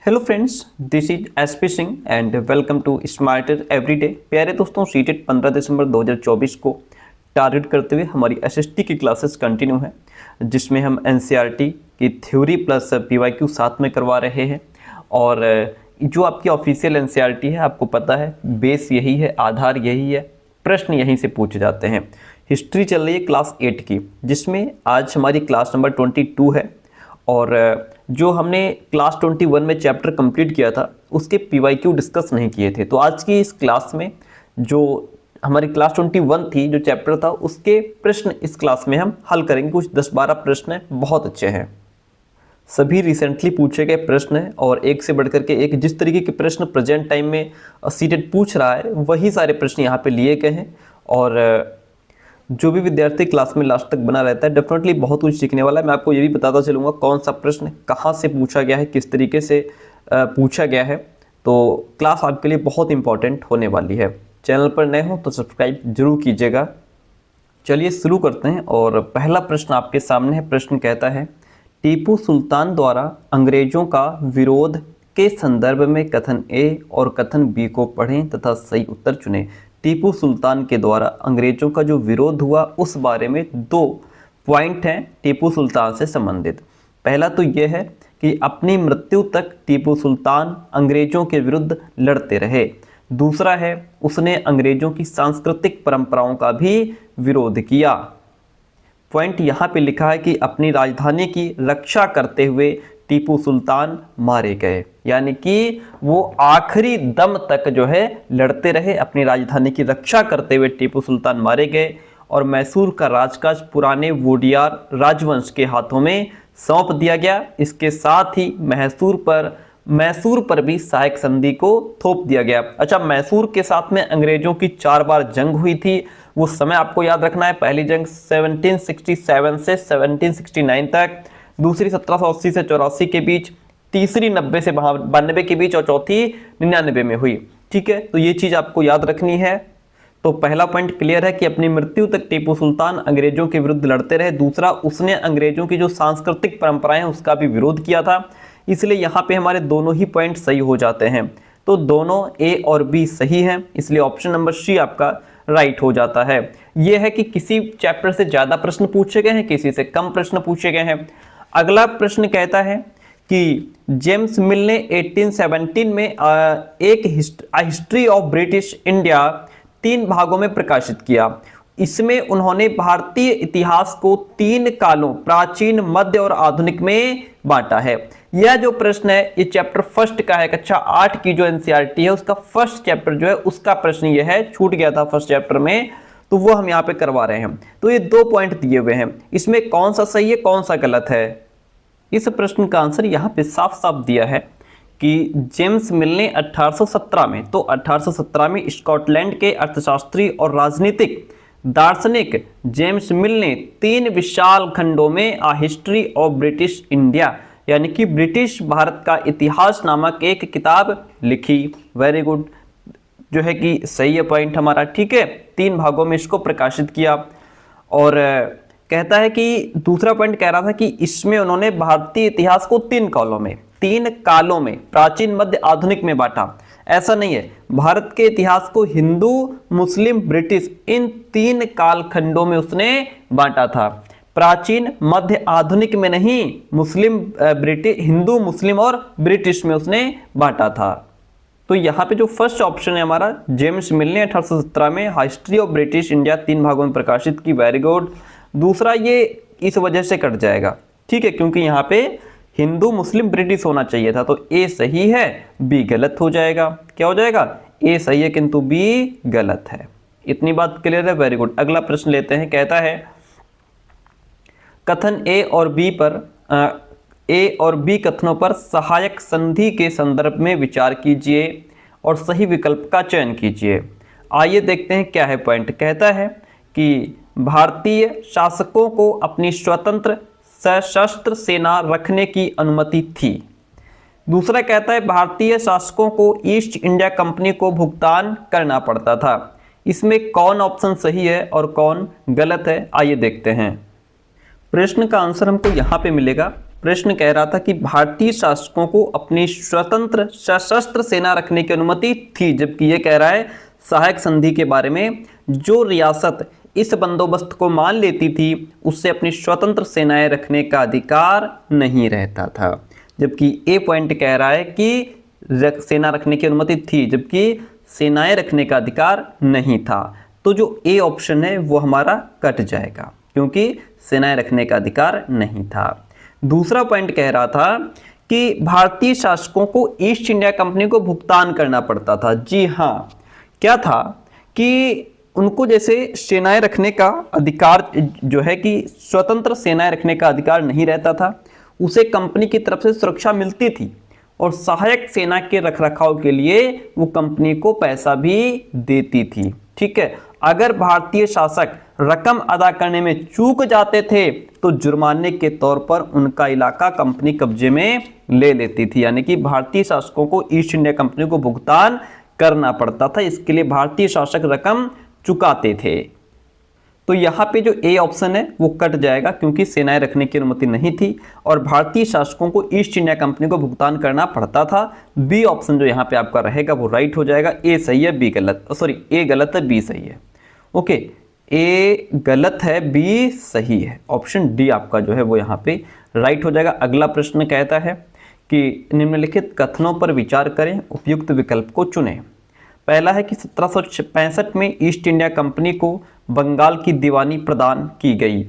Hello friends, this is SP Singh and welcome to smarter everyday. प्यारे दोस्तों, CTET 15 दिसंबर 2024 को target करते हुए हमारी एसएसटी की क्लासेस कंटिन्यू है, जिसमें हम एनसीईआरटी की थ्योरी प्लस पीवाईक्यू साथ में करवा रहे हैं। और जो आपकी ऑफिशियल एनसीईआरटी है, आपको पता है बेस यही है, आधार यही है, प्रश्न यहीं से पूछे जाते हैं। हिस्ट्री चल रही है क्लास 8 की, जिसमें आज हमारी क्लास नंबर 22 है। और जो हमने क्लास 21 में चैप्टर कंप्लीट किया था, उसके पीवाईक्यू डिस्कस नहीं किए थे। तो आज की इस क्लास में जो हमारी क्लास 21 थी, जो चैप्टर था, उसके प्रश्न इस क्लास में हम हल करेंगे। कुछ 10-12 प्रश्न हैं, बहुत अच्छे हैं, सभी रिसेंटली पूछे गए प्रश्न हैं और एक से बढ़कर के एक। जिस तरीके के प्रश्न प्रेजेंट टाइम में सीटेट पूछ रहा है, वही सारे प्रश्न यहाँ पे लिए गए हैं। और जो भी विद्यार्थी क्लास में लास्ट तक बना रहता है, डेफिनेटली बहुत कुछ सीखने वाला है। मैं आपको ये भी बताता चलूँगा कौन सा प्रश्न कहाँ से पूछा गया है, किस तरीके से पूछा गया है। तो क्लास आपके लिए बहुत इंपॉर्टेंट होने वाली है। चैनल पर नए हो तो सब्सक्राइब जरूर कीजिएगा। चलिए शुरू करते हैं। और पहला प्रश्न आपके सामने है। प्रश्न कहता है, टीपू सुल्तान द्वारा अंग्रेजों का विरोध के संदर्भ में कथन ए और कथन बी को पढ़ें तथा सही उत्तर चुनें। टीपू सुल्तान के द्वारा अंग्रेजों का जो विरोध हुआ, उस बारे में 2 पॉइंट हैं टीपू सुल्तान से संबंधित। पहला तो यह है कि अपनी मृत्यु तक टीपू सुल्तान अंग्रेजों के विरुद्ध लड़ते रहे। दूसरा है, उसने अंग्रेजों की सांस्कृतिक परंपराओं का भी विरोध किया। पॉइंट यहाँ पे लिखा है कि अपनी राजधानी की रक्षा करते हुए टीपू सुल्तान मारे गए, यानी कि वो आखिरी दम तक जो है लड़ते रहे, अपनी राजधानी की रक्षा करते हुए टीपू सुल्तान मारे गए। और मैसूर का राजकाज पुराने वोडियार राजवंश के हाथों में सौंप दिया गया। इसके साथ ही मैसूर पर भी सहायक संधि को थोप दिया गया। अच्छा, मैसूर के साथ में अंग्रेजों की 4 बार जंग हुई थी। वो समय आपको याद रखना है। पहली जंग 1767 से 1769 तक, दूसरी 1780 से 84 के बीच, तीसरी 90 से 92 के बीच और चौथी 99 में हुई। ठीक है, तो ये चीज आपको याद रखनी है। तो पहला पॉइंट क्लियर है कि अपनी मृत्यु तक टीपू सुल्तान अंग्रेजों के विरुद्ध लड़ते रहे। दूसरा, उसने अंग्रेजों की जो सांस्कृतिक परंपराएं हैं, उसका भी विरोध किया था। इसलिए यहाँ पे हमारे दोनों ही पॉइंट सही हो जाते हैं। तो दोनों ए और बी सही हैं, इसलिए ऑप्शन नंबर सी आपका राइट हो जाता है। यह है कि किसी चैप्टर से ज्यादा प्रश्न पूछे गए हैं, किसी से कम प्रश्न पूछे गए हैं। अगला प्रश्न कहता है कि जेम्स मिल ने 1817 में एक हिस्ट्री ऑफ ब्रिटिश इंडिया 3 भागों में प्रकाशित किया। इसमें उन्होंने भारतीय इतिहास को 3 कालों, प्राचीन, मध्य और आधुनिक में बांटा है। यह जो प्रश्न है, ये चैप्टर फर्स्ट का है। कक्षा 8 की जो एनसीईआरटी है, उसका फर्स्ट चैप्टर जो है, उसका प्रश्न यह है। छूट गया था फर्स्ट चैप्टर में, तो वो हम यहाँ पे करवा रहे हैं। तो ये 2 पॉइंट दिए हुए हैं, इसमें कौन सा सही है, कौन सा गलत है। इस प्रश्न का आंसर यहाँ पे साफ साफ दिया है कि जेम्स मिल ने 1817 में, तो 1817 में स्कॉटलैंड के अर्थशास्त्री और राजनीतिक दार्शनिक जेम्स मिल ने 3 विशाल खंडों में आ हिस्ट्री ऑफ ब्रिटिश इंडिया, यानी कि ब्रिटिश भारत का इतिहास नामक एक किताब लिखी। वेरी गुड, जो है कि सही है पॉइंट हमारा। ठीक है, 3 भागों में इसको प्रकाशित किया। और कहता है कि दूसरा पॉइंट कह रहा था कि इसमें उन्होंने भारतीय इतिहास को 3 कालों में, प्राचीन, मध्य, आधुनिक में बांटा। ऐसा नहीं है, भारत के इतिहास को हिंदू, मुस्लिम, ब्रिटिश, इन 3 कालखंडों में उसने बांटा था। प्राचीन, मध्य, आधुनिक में नहीं, मुस्लिम, ब्रिटिश, हिंदू, मुस्लिम और ब्रिटिश में उसने बांटा था। तो यहाँ पे जो फर्स्ट ऑप्शन है हमारा, जेम्स मिल ने 1817 में हिस्ट्री ऑफ ब्रिटिश इंडिया 3 भागों में प्रकाशित की। Very good. दूसरा ये इस वजह से कट जाएगा, ठीक है, क्योंकि यहाँ पे हिंदू, मुस्लिम, ब्रिटिश होना चाहिए था। तो ए सही है, बी गलत हो जाएगा। क्या हो जाएगा? ए सही है किंतु बी गलत है। इतनी बात क्लियर है? Very good. अगला प्रश्न लेते हैं। कहता है, कथन ए और बी कथनों पर सहायक संधि के संदर्भ में विचार कीजिए और सही विकल्प का चयन कीजिए। आइए देखते हैं क्या है पॉइंट। कहता है कि भारतीय शासकों को अपनी स्वतंत्र सशस्त्र सेना रखने की अनुमति थी। दूसरा कहता है, भारतीय शासकों को ईस्ट इंडिया कंपनी को भुगतान करना पड़ता था। इसमें कौन ऑप्शन सही है और कौन गलत है, आइए देखते हैं। प्रश्न का आंसर हमको यहाँ पे मिलेगा प्रश्न कह रहा था कि भारतीय शासकों को अपनी स्वतंत्र सशस्त्र सेना रखने की अनुमति थी, जबकि ये कह रहा है सहायक संधि के बारे में, जो रियासत इस बंदोबस्त को मान लेती थी उससे अपनी स्वतंत्र सेनाएं रखने का अधिकार नहीं रहता था। जबकि ए पॉइंट कह रहा है कि सेना रखने की अनुमति थी, जबकि सेनाएं रखने का अधिकार नहीं था। तो जो ए ऑप्शन है वो हमारा कट जाएगा, क्योंकि सेनाएं रखने का अधिकार नहीं था। दूसरा पॉइंट कह रहा था कि भारतीय शासकों को ईस्ट इंडिया कंपनी को भुगतान करना पड़ता था। जी हाँ, क्या था कि उनको जैसे सेनाएं रखने का अधिकार जो है कि स्वतंत्र सेनाएं रखने का अधिकार नहीं रहता था, उसे कंपनी की तरफ से सुरक्षा मिलती थी और सहायक सेना के रखरखाव के लिए वो कंपनी को पैसा भी देती थी। ठीक है, अगर भारतीय शासक रकम अदा करने में चूक जाते थे तो जुर्माने के तौर पर उनका इलाका कंपनी कब्जे में ले लेती थी, यानी कि भारतीय शासकों को ईस्ट इंडिया कंपनी को भुगतान करना पड़ता था। इसके लिए भारतीय शासक रकम चुकाते थे। तो यहाँ पे जो ए ऑप्शन है वो कट जाएगा, क्योंकि सेनाएं रखने की अनुमति नहीं थी और भारतीय शासकों को ईस्ट इंडिया कंपनी को भुगतान करना पड़ता था। बी ऑप्शन जो यहाँ पे आपका रहेगा वो राइट हो जाएगा। ए सही है, बी गलत, सॉरी ए गलत है, बी सही है। ओके, ए गलत है, बी सही है। ऑप्शन डी आपका जो है वो यहाँ पे राइट हो जाएगा। अगला प्रश्न कहता है कि निम्नलिखित कथनों पर विचार करें, उपयुक्त विकल्प को चुनें। पहला है कि 1765 में ईस्ट इंडिया कंपनी को बंगाल की दीवानी प्रदान की गई।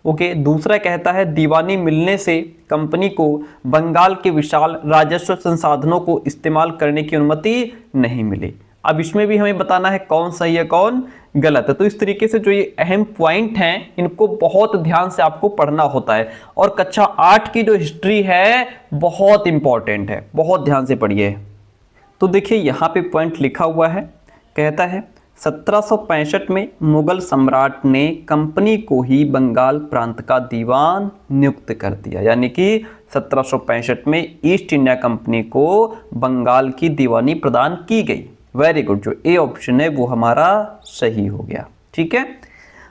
ओके, दूसरा कहता है दीवानी मिलने से कंपनी को बंगाल के विशाल राजस्व संसाधनों को इस्तेमाल करने की अनुमति नहीं मिली। अब इसमें भी हमें बताना है कौन सही है कौन गलत है। तो इस तरीके से जो ये अहम पॉइंट हैं इनको बहुत ध्यान से आपको पढ़ना होता है, और कक्षा 8 की जो हिस्ट्री है बहुत इंपॉर्टेंट है, बहुत ध्यान से पढ़िए। तो देखिए यहाँ पे पॉइंट लिखा हुआ है, कहता है 1765 में मुगल सम्राट ने कंपनी को ही बंगाल प्रांत का दीवान नियुक्त कर दिया, यानी कि 1765 में ईस्ट इंडिया कंपनी को बंगाल की दीवानी प्रदान की गई। वेरी गुड, जो ए ऑप्शन है वो हमारा सही हो गया। ठीक है,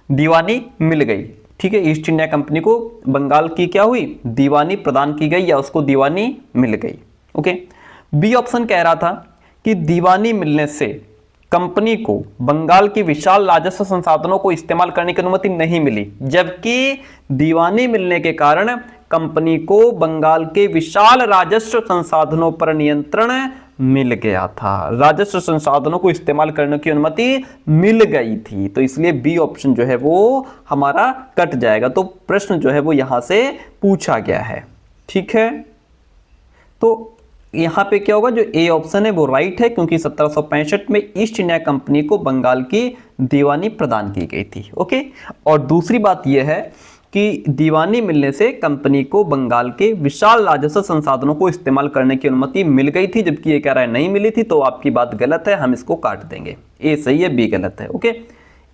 दीवानी मिल गई। ठीक है, ईस्ट इंडिया कंपनी को बंगाल की क्या हुई, दीवानी प्रदान की गई या उसको दीवानी मिल गई। ओके, बी ऑप्शन कह रहा था कि दीवानी मिलने से कंपनी को बंगाल की विशाल राजस्व संसाधनों को इस्तेमाल करने की अनुमति नहीं मिली, जबकि दीवानी मिलने के कारण कंपनी को बंगाल के विशाल राजस्व संसाधनों पर नियंत्रण मिल गया था, राजस्व संसाधनों को इस्तेमाल करने की अनुमति मिल गई थी। तो इसलिए बी ऑप्शन जो है वो हमारा कट जाएगा। तो प्रश्न जो है वो यहां से पूछा गया है। ठीक है, तो यहाँ पे क्या होगा, जो ए ऑप्शन है वो राइट है, क्योंकि 1765 में ईस्ट इंडिया कंपनी को बंगाल की दीवानी प्रदान की गई थी। ओके, और दूसरी बात यह है कि दीवानी मिलने से कंपनी को बंगाल के विशाल राजस्व संसाधनों को इस्तेमाल करने की अनुमति मिल गई थी, जबकि ये कह रहा है नहीं मिली थी। तो आपकी बात गलत है, हम इसको काट देंगे। ए सही है, बी गलत है। ओके,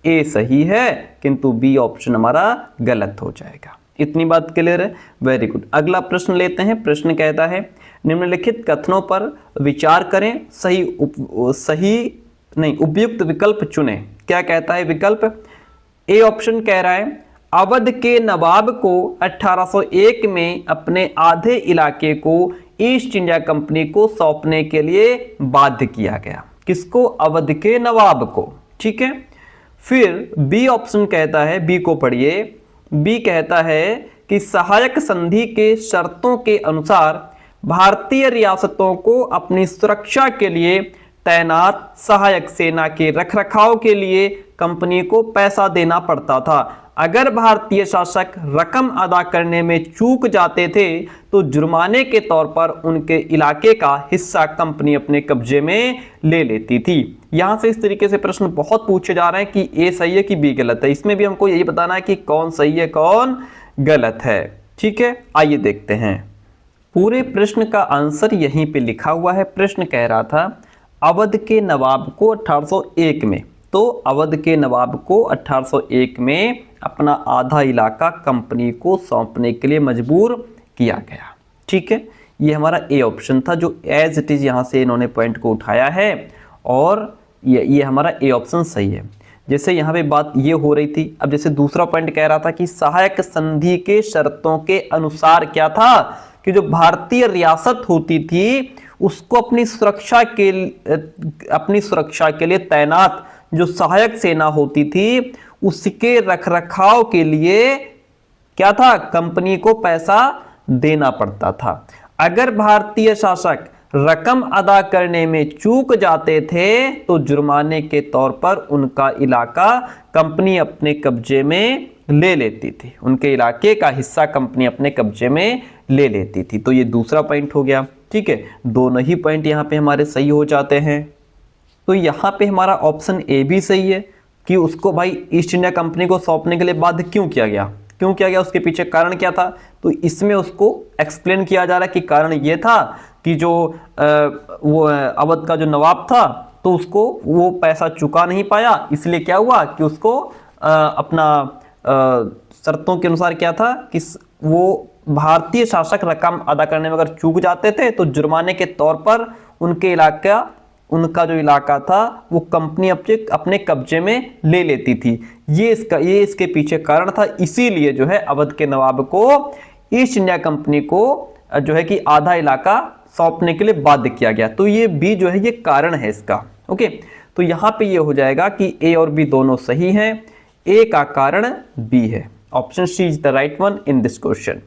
ए सही है किंतु बी ऑप्शन हमारा गलत हो जाएगा। इतनी बात क्लियर है, वेरी गुड। अगला प्रश्न लेते हैं। प्रश्न कहता है निम्नलिखित कथनों पर विचार करें, उपयुक्त विकल्प चुनें। क्या कहता है विकल्प? ए ऑप्शन कह रहा है अवध के नवाब को 1801 में अपने आधे इलाके को ईस्ट इंडिया कंपनी को सौंपने के लिए बाध्य किया गया। किसको? अवध के नवाब को। ठीक है, फिर बी ऑप्शन कहता है, बी को पढ़िए, बी कहता है कि सहायक संधि के शर्तों के अनुसार भारतीय रियासतों को अपनी सुरक्षा के लिए तैनात सहायक सेना के रखरखाव के लिए कंपनी को पैसा देना पड़ता था। अगर भारतीय शासक रकम अदा करने में चूक जाते थे तो जुर्माने के तौर पर उनके इलाके का हिस्सा कंपनी अपने कब्जे में ले लेती थी। यहां से इस तरीके से प्रश्न बहुत पूछे जा रहे हैं कि ए सही है कि बी गलत है। इसमें भी हमको यही बताना है कि कौन सही है कौन गलत है। ठीक है, आइए देखते हैं। पूरे प्रश्न का आंसर यहीं पे लिखा हुआ है। प्रश्न कह रहा था अवध के नवाब को 1801 में, तो अवध के नवाब को 1801 में अपना आधा इलाका कंपनी को सौंपने के लिए मजबूर किया गया। ठीक है, ये हमारा ए ऑप्शन था जो एज इट इज यहाँ से इन्होंने पॉइंट को उठाया है और ये हमारा ए ऑप्शन सही है। जैसे यहाँ पे बात ये हो रही थी। अब जैसे दूसरा पॉइंट कह रहा था कि सहायक संधि के शर्तों के अनुसार क्या था कि जो भारतीय रियासत होती थी उसको अपनी सुरक्षा के लिए तैनात जो सहायक सेना होती थी उसके रखरखाव के लिए क्या था, कंपनी को पैसा देना पड़ता था। अगर भारतीय शासक रकम अदा करने में चूक जाते थे तो जुर्माने के तौर पर उनका इलाका कंपनी अपने कब्जे में ले लेती थी, उनके इलाके का हिस्सा कंपनी अपने कब्जे में ले लेती थी। तो ये दूसरा पॉइंट हो गया। ठीक है, दोनों ही पॉइंट यहाँ पे हमारे सही हो जाते हैं। तो यहाँ पे हमारा ऑप्शन ए भी सही है कि उसको भाई ईस्ट इंडिया कंपनी को सौंपने के लिए बाध्य क्यों किया गया, उसके पीछे कारण क्या था। तो इसमें उसको एक्सप्लेन किया जा रहा है कि कारण ये था कि जो वो अवध का जो नवाब था तो उसको वो पैसा चुका नहीं पाया, इसलिए क्या हुआ कि उसको अपना शर्तों के अनुसार क्या था कि वो भारतीय शासक रकम अदा करने में अगर चूक जाते थे तो जुर्माने के तौर पर उनका जो इलाका था वो कंपनी अपने कब्जे में ले लेती थी। ये इसके पीछे कारण था। इसीलिए जो है अवध के नवाब को ईस्ट इंडिया कंपनी को जो है कि आधा इलाका सौंपने के लिए बाध्य किया गया। तो ये बी जो है ये कारण है इसका। ओके, तो यहां पे ये हो जाएगा कि ए और बी दोनों सही हैं, ए का कारण बी है। Option C is the right one in this question.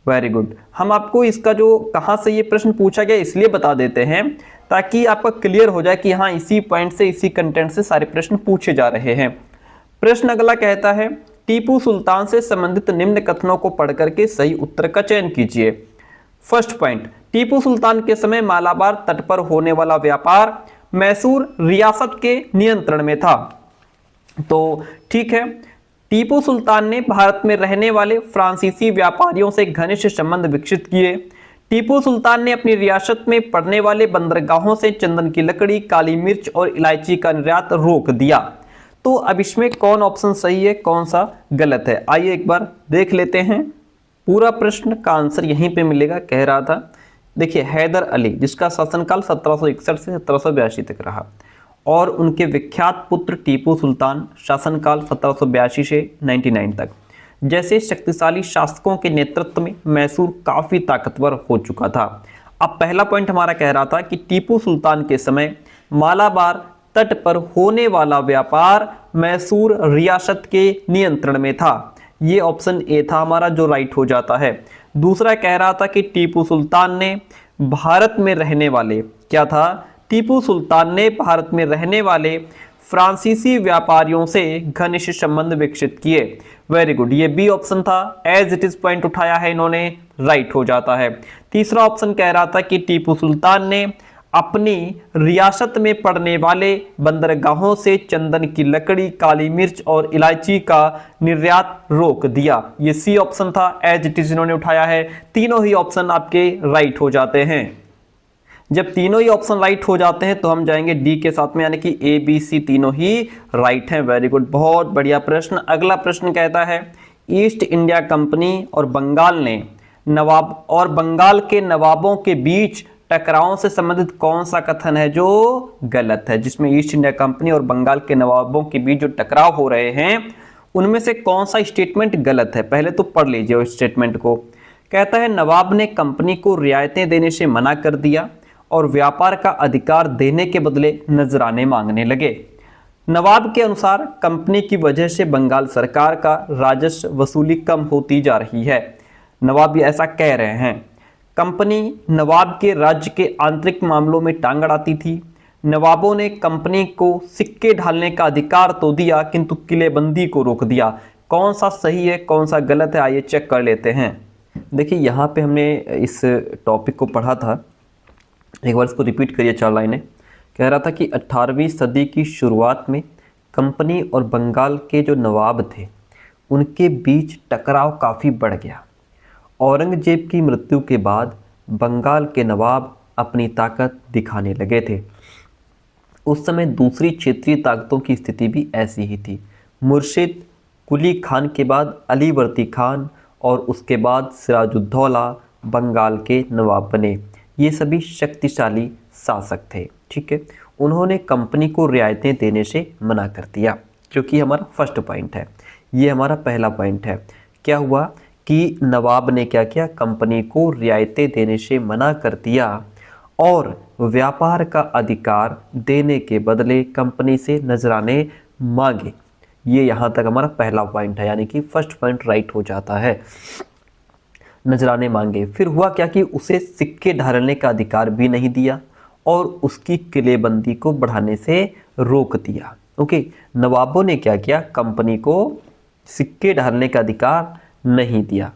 Very good. हम आपको इसका जो कहां से ये प्रश्न पूछा गया इसलिए बता देते हैं ताकि आपका क्लियर हो जाए कि हाँ इसी पॉइंट से, इसी कंटेंट से सारे प्रश्न पूछे जा रहे हैं। प्रश्न अगला कहता है टीपू सुल्तान से संबंधित निम्न कथनों को पढ़ करके सही उत्तर का चयन कीजिए। फर्स्ट पॉइंट, टीपू सुल्तान के समय मालाबार तट पर होने वाला व्यापार मैसूर रियासत के नियंत्रण में था। तो ठीक है, टीपू सुल्तान ने भारत में रहने वाले फ्रांसीसी व्यापारियों से घनिष्ठ संबंध विकसित किए। टीपू सुल्तान ने अपनी रियासत में पड़ने वाले बंदरगाहों से चंदन की लकड़ी, काली मिर्च और इलायची का निर्यात रोक दिया। तो अब इसमें कौन ऑप्शन सही है, कौन सा गलत है, आइए एक बार देख लेते हैं। पूरा प्रश्न का आंसर यहीं पे मिलेगा। कह रहा था देखिए हैदर अली जिसका शासनकाल 1761 से 1782 तक रहा और उनके विख्यात पुत्र टीपू सुल्तान शासनकाल 1782 से 99 तक जैसे शक्तिशाली शासकों के नेतृत्व में मैसूर काफी ताकतवर हो चुका था। अब पहला पॉइंट हमारा कह रहा था कि टीपू सुल्तान के समय मालाबार तट पर होने वाला व्यापार मैसूर रियासत के नियंत्रण में था। ये ऑप्शन ए था हमारा जो राइट हो जाता है। दूसरा कह रहा था कि टीपू सुल्तान ने भारत में रहने वाले क्या था, टीपू सुल्तान ने भारत में रहने वाले फ्रांसीसी व्यापारियों से घनिष्ठ संबंध विकसित किए। वेरी गुड, ये बी ऑप्शन था, एज इट इज पॉइंट उठाया है इन्होंने, राइट हो जाता है। तीसरा ऑप्शन कह रहा था कि टीपू सुल्तान ने अपनी रियासत में पड़ने वाले बंदरगाहों से चंदन की लकड़ी, काली मिर्च और इलायची का निर्यात रोक दिया। ये सी ऑप्शन था, एज इट इज इन्होंने उठाया है। तीनों ही ऑप्शन आपके राइट हो जाते हैं। जब तीनों ही ऑप्शन राइट हो जाते हैं तो हम जाएंगे डी के साथ में, यानी कि ए बी सी तीनों ही राइट हैं। वेरी गुड, बहुत बढ़िया प्रश्न। अगला प्रश्न कहता है ईस्ट इंडिया कंपनी और बंगाल के नवाबों के बीच टकरावों से संबंधित कौन सा कथन है जो गलत है। जिसमें ईस्ट इंडिया कंपनी और बंगाल के नवाबों के बीच जो टकराव हो रहे हैं उनमें से कौन सा स्टेटमेंट गलत है, पहले तो पढ़ लीजिए उस स्टेटमेंट को। कहता है नवाब ने कंपनी को रियायतें देने से मना कर दिया और व्यापार का अधिकार देने के बदले नजराने मांगने लगे। नवाब के अनुसार कंपनी की वजह से बंगाल सरकार का राजस्व वसूली कम होती जा रही है। नवाब ये ऐसा कह रहे हैं। कंपनी नवाब के राज्य के आंतरिक मामलों में टांग अड़ाती थी। नवाबों ने कंपनी को सिक्के ढालने का अधिकार तो दिया किंतु किलेबंदी को रोक दिया। कौन सा सही है, कौन सा गलत है, आइए चेक कर लेते हैं। देखिए यहाँ पे हमने इस टॉपिक को पढ़ा था, एक बार इसको रिपीट करिए 4 लाइनें। कह रहा था कि 18वीं सदी की शुरुआत में कंपनी और बंगाल के जो नवाब थे उनके बीच टकराव काफ़ी बढ़ गया। औरंगजेब की मृत्यु के बाद बंगाल के नवाब अपनी ताकत दिखाने लगे थे। उस समय दूसरी क्षेत्रीय ताकतों की स्थिति भी ऐसी ही थी। मुर्शिद कुली खान के बाद अलीवर्दी खान और उसके बाद सिराजुद्दौला बंगाल के नवाब बने। ये सभी शक्तिशाली शासक थे। ठीक है, उन्होंने कंपनी को रियायतें देने से मना कर दिया। जो कि हमारा फर्स्ट पॉइंट है। ये हमारा पहला पॉइंट है। क्या हुआ कि नवाब ने क्या किया, कंपनी को रियायतें देने से मना कर दिया और व्यापार का अधिकार देने के बदले कंपनी से नजराने मांगे। ये यहाँ तक हमारा पहला पॉइंट है, यानी कि फर्स्ट पॉइंट राइट हो जाता है, नजराने मांगे। फिर हुआ क्या कि उसे सिक्के ढालने का अधिकार भी नहीं दिया और उसकी किलेबंदी को बढ़ाने से रोक दिया। ओके, नवाबों ने क्या किया, कंपनी को सिक्के ढालने का अधिकार नहीं दिया।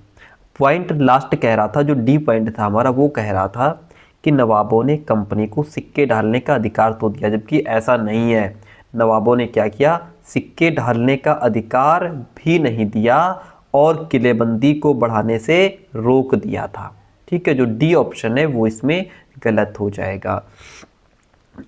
पॉइंट लास्ट कह रहा था, जो डी पॉइंट था हमारा, वो कह रहा था कि नवाबों ने कंपनी को सिक्के ढालने का अधिकार तो दिया, जबकि ऐसा नहीं है। नवाबों ने क्या किया, सिक्के ढालने का अधिकार भी नहीं दिया और किलेबंदी को बढ़ाने से रोक दिया था। ठीक है, जो डी ऑप्शन है वो इसमें गलत हो जाएगा।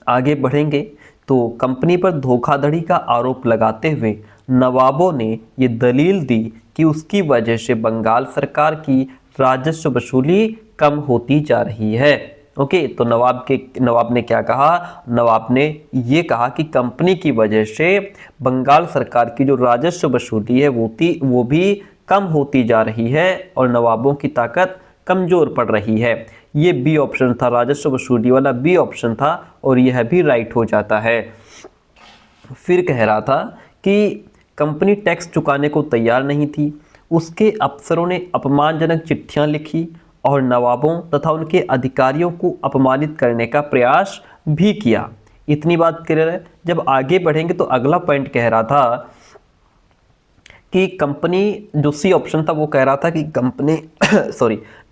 आगे बढ़ेंगे तो कंपनी पर धोखाधड़ी का आरोप लगाते हुए नवाबों ने ये दलील दी कि उसकी वजह से बंगाल सरकार की राजस्व वसूली कम होती जा रही है। ओके, तो नवाब ने क्या कहा, नवाब ने ये कहा कि कंपनी की वजह से बंगाल सरकार की जो राजस्व वसूली है वो भी कम होती जा रही है और नवाबों की ताकत कमजोर पड़ रही है। ये बी ऑप्शन था, राजस्व वसूली वाला बी ऑप्शन था और यह भी राइट हो जाता है। फिर कह रहा था कि कंपनी टैक्स चुकाने को तैयार नहीं थी, उसके अफसरों ने अपमानजनक चिट्ठियां लिखी और नवाबों तथा उनके अधिकारियों को अपमानित करने का प्रयास भी किया। इतनी बात क्लियर है। जब आगे बढ़ेंगे तो अगला पॉइंट कह रहा था कि कंपनी, जो सी ऑप्शन था वो कह रहा था कि कंपनी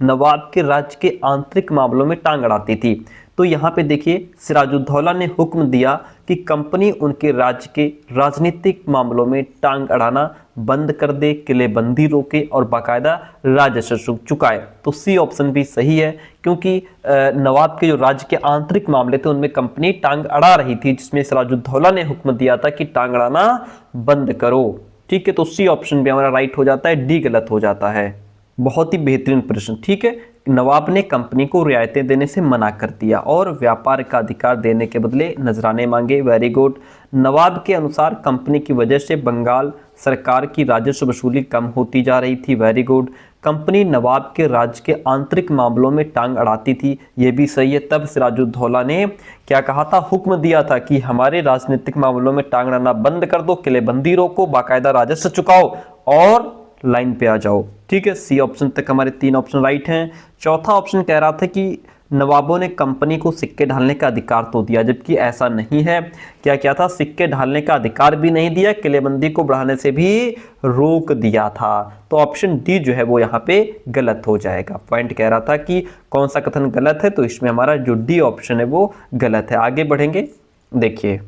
नवाब के राज्य के आंतरिक मामलों में टांग अड़ाती थी। तो यहाँ पे देखिए, सिराजुद्दौला ने हुक्म दिया कि कंपनी उनके राज्य के राजनीतिक मामलों में टांग अड़ाना बंद कर दे, किलेबंदी रोके और बाकायदा राजस्व चुकाए। तो सी ऑप्शन भी सही है, क्योंकि नवाब के जो राज्य के आंतरिक मामले थे उनमें कंपनी टांग अड़ा रही थी, जिसमें सिराजुद्दौला ने हुक्म दिया था कि टांग अड़ाना बंद करो। ठीक है, तो सी ऑप्शन भी हमारा राइट हो जाता है, डी गलत हो जाता है। बहुत ही बेहतरीन प्रश्न। ठीक है, नवाब ने कंपनी को रियायतें देने से मना कर दिया और व्यापार का अधिकार देने के बदले नजराने मांगे। Very good. नवाब के अनुसार कंपनी की वजह से बंगाल सरकार की राजस्व वसूली कम होती जा रही थी। Very good. कंपनी नवाब के राज्य के आंतरिक मामलों में टांग अड़ाती थी, ये भी सही है। तब सिराजुद्दौला ने क्या कहा था, हुक्म दिया था कि हमारे राजनीतिक मामलों में टांग अड़ाना बंद कर दो, किलेबंदी रोको, बाकायदा राजस्व चुकाओ और लाइन पे आ जाओ। ठीक है, सी ऑप्शन तक हमारे 3 ऑप्शन राइट हैं। चौथा ऑप्शन कह रहा था कि नवाबों ने कंपनी को सिक्के ढालने का अधिकार तो दिया, जबकि ऐसा नहीं है। क्या था, सिक्के ढालने का अधिकार भी नहीं दिया, किलेबंदी को बढ़ाने से भी रोक दिया था। तो ऑप्शन डी जो है वो यहाँ पे गलत हो जाएगा। पॉइंट कह रहा था कि कौन सा कथन गलत है, तो इसमें हमारा जो डी ऑप्शन है वो गलत है। आगे बढ़ेंगे, देखिए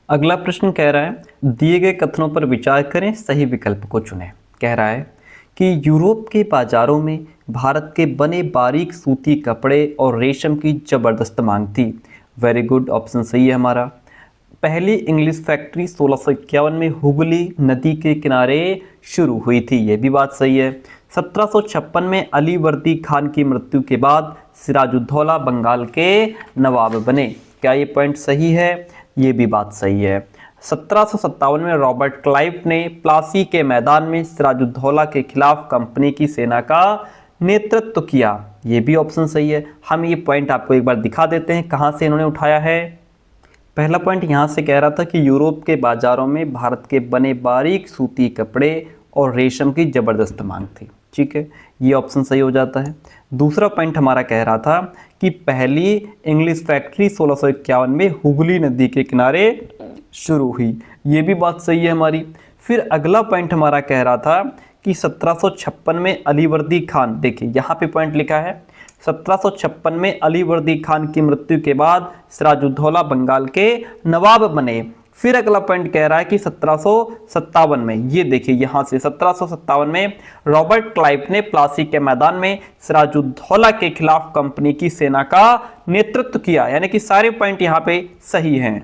अगला प्रश्न कह रहा है, दिए गए कथनों पर विचार करें, सही विकल्प को चुनें। कह रहा है कि यूरोप के बाजारों में भारत के बने बारीक सूती कपड़े और रेशम की जबरदस्त मांग थी। वेरी गुड, ऑप्शन सही है हमारा। पहली इंग्लिश फैक्ट्री 1651 में हुगली नदी के किनारे शुरू हुई थी, ये भी बात सही है। 1756 में अली वर्दी खान की मृत्यु के बाद सिराजुद्दौला बंगाल के नवाब बने। क्या ये पॉइंट सही है? ये भी बात सही है। 1757 में रॉबर्ट क्लाइव ने प्लासी के मैदान में सिराजुद्दौला के खिलाफ कंपनी की सेना का नेतृत्व किया, ये भी ऑप्शन सही है। हम ये पॉइंट आपको एक बार दिखा देते हैं कहाँ से इन्होंने उठाया है। पहला पॉइंट यहाँ से कह रहा था कि यूरोप के बाजारों में भारत के बने बारीक सूती कपड़े और रेशम की जबरदस्त मांग थी। ठीक है, ये ऑप्शन सही हो जाता है। दूसरा पॉइंट हमारा कह रहा था कि पहली इंग्लिश फैक्ट्री 1651 में हुगली नदी के किनारे शुरू हुई, ये भी बात सही है हमारी। फिर अगला पॉइंट हमारा कह रहा था कि 1756 में अली वर्दी खान, देखिए यहाँ पे पॉइंट लिखा है 1756 में अली वर्दी खान की मृत्यु के बाद सिराजुद्दौला बंगाल के नवाब बने। फिर अगला पॉइंट कह रहा है कि 1757 में, ये देखिए यहाँ से 1757 में रॉबर्ट क्लाइव ने प्लासी के मैदान में सिराजुद्दौला के खिलाफ कंपनी की सेना का नेतृत्व किया, यानी कि सारे पॉइंट यहाँ पे सही हैं।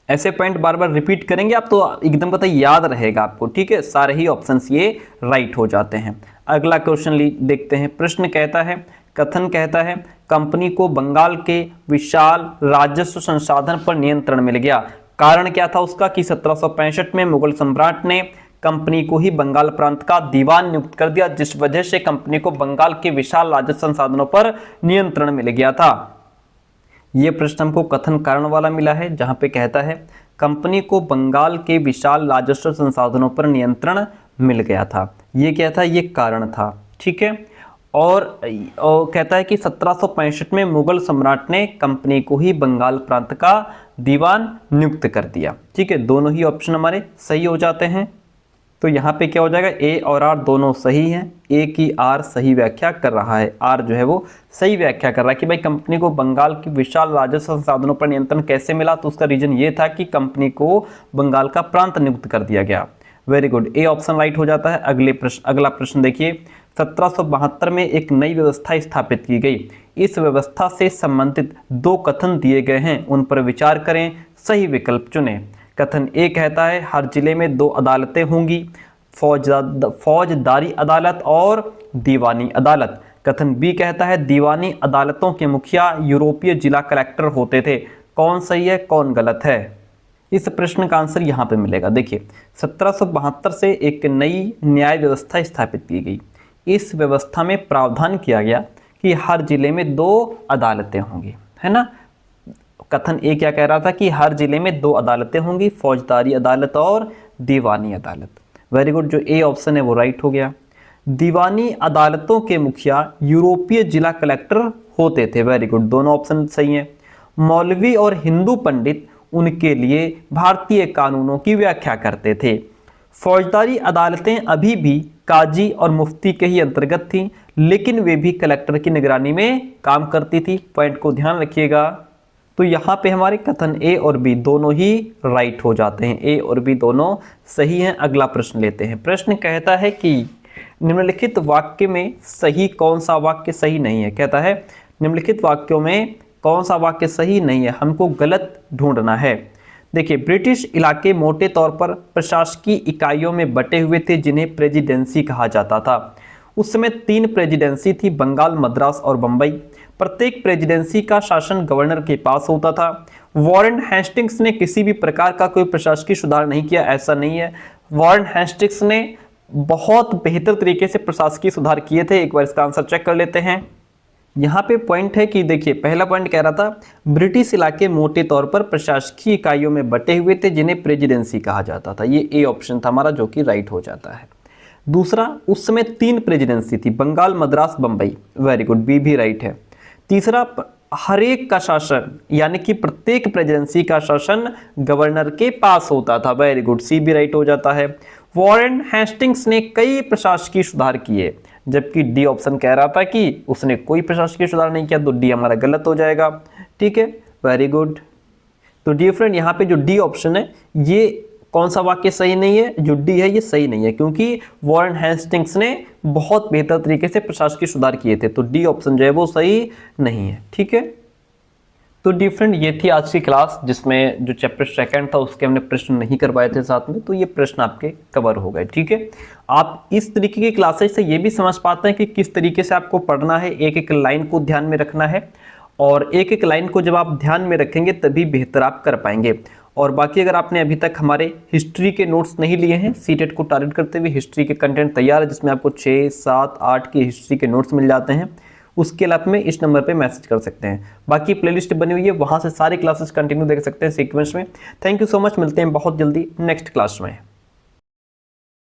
ऐसे पॉइंट बार बार रिपीट करेंगे आप तो एकदम पता याद रहेगा आपको। ठीक है, सारे ही ऑप्शंस ये राइट हो जाते हैं। अगला क्वेश्चन देखते हैं। प्रश्न कहता है, कथन कहता है कंपनी को बंगाल के विशाल राजस्व संसाधन पर नियंत्रण मिल गया। कारण क्या था उसका कि 1765 में मुगल सम्राट ने कंपनी को ही बंगाल प्रांत का दीवान नियुक्त कर दिया, जिस वजह से कंपनी को बंगाल के विशाल राजस्व संसाधनों पर नियंत्रण मिल गया था। यह प्रश्न हमको कथन कारण वाला मिला है, जहां पे कहता है कंपनी को बंगाल के विशाल राजस्व संसाधनों पर नियंत्रण मिल गया था। ये क्या था? ये कारण था। ठीक है। और कहता है कि 1765 में मुगल सम्राट ने कंपनी को ही बंगाल प्रांत का दीवान नियुक्त कर दिया। ठीक है, दोनों ही ऑप्शन हमारे सही हो जाते हैं। तो यहाँ पे क्या हो जाएगा? ए और आर दोनों सही हैं। ए की आर सही व्याख्या कर रहा है, आर जो है वो सही व्याख्या कर रहा है कि भाई कंपनी को बंगाल की विशाल राजस्व संसाधनों पर नियंत्रण कैसे मिला, तो उसका रीजन ये था कि कंपनी को बंगाल का प्रांत नियुक्त कर दिया गया। Very good, A option right हो जाता है। अगला प्रश्न देखिए, 1772 में एक नई व्यवस्था स्थापित की गई। इस व्यवस्था से संबंधित दो कथन दिए गए हैं, उन पर विचार करें, सही विकल्प चुनें। कथन ए कहता है हर जिले में 2 अदालतें होंगी, फौजदारी अदालत और दीवानी अदालत। कथन बी कहता है दीवानी अदालतों के मुखिया यूरोपीय जिला कलेक्टर होते थे। कौन सही है, कौन गलत है? इस प्रश्न का आंसर यहाँ पे मिलेगा। देखिए, 1772 से एक नई न्याय व्यवस्था स्थापित की गई। इस व्यवस्था में प्रावधान किया गया कि हर जिले में 2 अदालतें होंगी, है ना। कथन ए क्या कह रहा था कि हर जिले में 2 अदालतें होंगी, फौजदारी अदालत और दीवानी अदालत। वेरी गुड, जो ए ऑप्शन है वो राइट हो गया। दीवानी अदालतों के मुखिया यूरोपीय जिला कलेक्टर होते थे। वेरी गुड, दोनों ऑप्शन सही हैं। मौलवी और हिंदू पंडित उनके लिए भारतीय कानूनों की व्याख्या करते थे। फौजदारी अदालतें अभी भी काजी और मुफ्ती के ही अंतर्गत थीं, लेकिन वे भी कलेक्टर की निगरानी में काम करती थी। पॉइंट को ध्यान रखिएगा। तो यहाँ पे हमारे कथन ए और बी दोनों ही राइट हो जाते हैं। ए और बी दोनों सही हैं। अगला प्रश्न लेते हैं। प्रश्न कहता है कि निम्नलिखित वाक्य में सही कौन सा वाक्य सही नहीं है। कहता है निम्नलिखित वाक्यों में कौन सा वाक्य सही नहीं है, हमको गलत ढूंढना है। देखिए, ब्रिटिश इलाके मोटे तौर पर प्रशासकीय इकाइयों में बटे हुए थे, जिन्हें प्रेसिडेंसी कहा जाता था। उस समय 3 प्रेसिडेंसी थी, बंगाल, मद्रास और बंबई। प्रत्येक प्रेसिडेंसी का शासन गवर्नर के पास होता था। वॉरेन हेस्टिंग्स ने किसी भी प्रकार का कोई प्रशासकीय सुधार नहीं किया, ऐसा नहीं है। वॉरेन हेस्टिंग्स ने बहुत बेहतर तरीके से प्रशासकीय सुधार किए थे। एक बार इसका आंसर चेक कर लेते हैं। यहाँ पे पॉइंट है कि देखिए, पहला पॉइंट कह रहा था ब्रिटिश इलाके मोटे तौर पर प्रशासकीय इकाइयों में बटे हुए थे, जिन्हें प्रेसिडेंसी कहा जाता था। ये ए ऑप्शन था हमारा, जो कि राइट हो जाता है। दूसरा, उस समय 3 प्रेसिडेंसी थी, Bengal, Madras, Bombay. Very good, B भी राइट है। तीसरा, हर एक का शासन यानी कि प्रत्येक प्रेसिडेंसी का शासन गवर्नर के पास होता था। वेरी गुड, सी भी राइट हो जाता है। वॉरेन हेस्टिंग्स ने कई प्रशासकीय सुधार किए, जबकि डी ऑप्शन कह रहा था कि उसने कोई प्रशासकीय सुधार नहीं किया, तो डी हमारा गलत हो जाएगा। ठीक है, वेरी गुड। तो डी फ्रेंड, यहाँ पे जो डी ऑप्शन है ये कौन सा वाक्य सही नहीं है? जो डी है ये सही नहीं है, क्योंकि वॉरेन हेस्टिंग्स ने बहुत बेहतर तरीके से प्रशासकीय सुधार किए थे। तो डी ऑप्शन जो है वो सही नहीं है। ठीक है, तो डी फ्रेंड, ये थी आज की क्लास, जिसमें जो चैप्टर 2 था उसके हमने प्रश्न नहीं करवाए थे साथ में, तो ये प्रश्न आपके कवर हो गए। ठीक है, आप इस तरीके की क्लासेज से ये भी समझ पाते हैं कि किस तरीके से आपको पढ़ना है, एक एक लाइन को ध्यान में रखना है, और एक एक लाइन को जब आप ध्यान में रखेंगे तभी बेहतर आप कर पाएंगे। और बाकी अगर आपने अभी तक हमारे हिस्ट्री के नोट्स नहीं लिए हैं, सीटेट को टारगेट करते हुए हिस्ट्री के कंटेंट तैयार है, जिसमें आपको 6, 7, 8 की हिस्ट्री के नोट्स मिल जाते हैं, उसके अलावा में इस नंबर पे मैसेज कर सकते हैं। बाकी प्लेलिस्ट बनी हुई है, वहाँ से सारे क्लासेस कंटिन्यू देख सकते हैं सीक्वेंस में। थैंक यू सो मच, मिलते हैं बहुत जल्दी नेक्स्ट क्लास में।